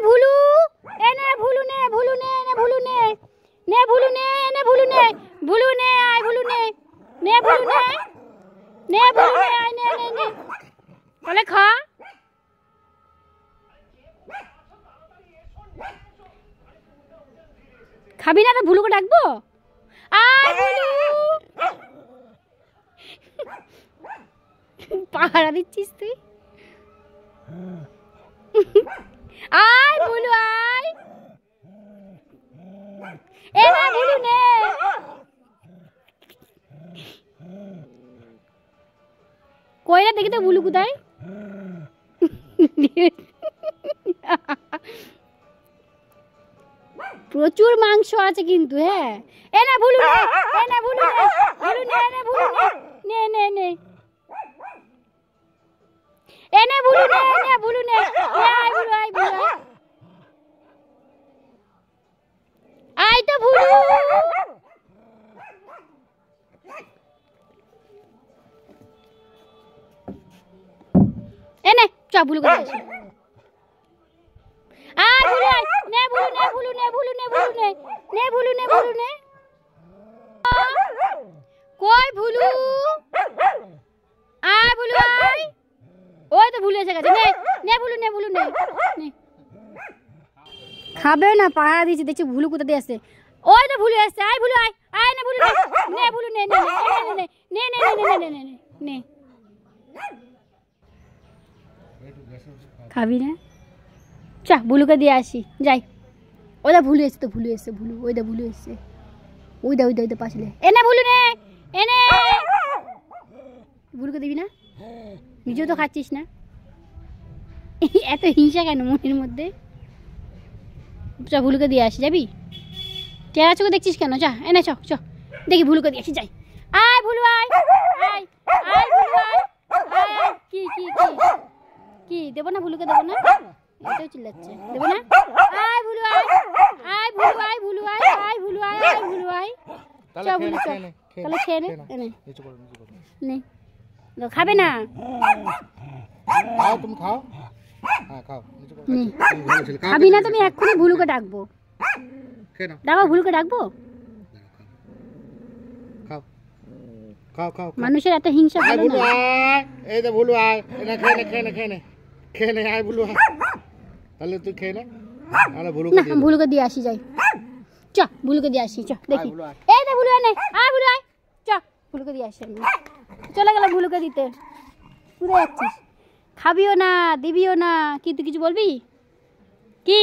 ভুলু এনে ভুলু নে এনে ভুলু নে ভুলু নে এনে ভুলু নে আয় ভুলু নে ভুলু নে ভুলু নে আয় নে তাহলে খা খাবি না তো ভুলুকে ডাকবো আয় ভুলু পাহারা দিচ্ছিস তুই আয় ভুলু আয় এ না ভুলু নে কইরা দেখি তো ভুলু কোথায় প্রচুর মাংস আছে কিন্তু হ্যাঁ এ না ভুলু নে নে এনে ভুলু নে আয় ভুলু আয় তো ভুলু এনে চ ভুলু কোথায় আয় ভুলু আয় নে ভুলু নে কই ভুলু আয় ভুলু আয় ওই তো ভুলু এসে গেছে নে ভুলু নে খাবে না পাহারা দিয়েছে দেখছি ভুলু কোথা দিয়ে আসছে ওই তো ভুলু এসছে আয় ভুলু আয় নে ভুলু নে খাবি না চা ভুলুকে দিয়ে আসি যাই ওইটা ভুলু এসছে ওই দা পাশে এনে ভুলু নে এনে ভুলুকে দিবি না নিজেও তো খাচ্ছিস না এত হিংসা কেন মনের মধ্যে চ ভুলুকে দিয়ে আসি যাবি টেরা চোখে দেখছিস কেন চা এনে চ দেখি ভুলুকে দিয়ে আসি যাই আয় ভুলু আয় ভুলু আয় কি দেবো না ভুলুকে দেবো না এটাও চিল্লাচ্ছে দেবো না আয় ভুলু আয় চ ভুলু চ তাহলে খেয়ে নে এনে খাবে না তুমি খাও খাবি না তুমি এক্ষুনি ভুলুকে ডাকবো ভুলুকে ডাকবো মানুষের এত হিংসা ভালো না এই তো ভুলু আয় এনে খেয়ে নে আয় ভুলু আয় তাহলে তুই খেয়ে নে তাহলে ভুলুকে দিয়ে আসি যাই চ ভুলুকে দিয়ে আসি চ দেখি এই তো ভুলু এনে আয় ভুলু আয় চ ভুলুকে দিয়ে আসি চলে গেল ভুলুকে দিতে কোথায় যাচ্ছিস খাবিও না দিবিও না কি তুই কিছু বলবি কি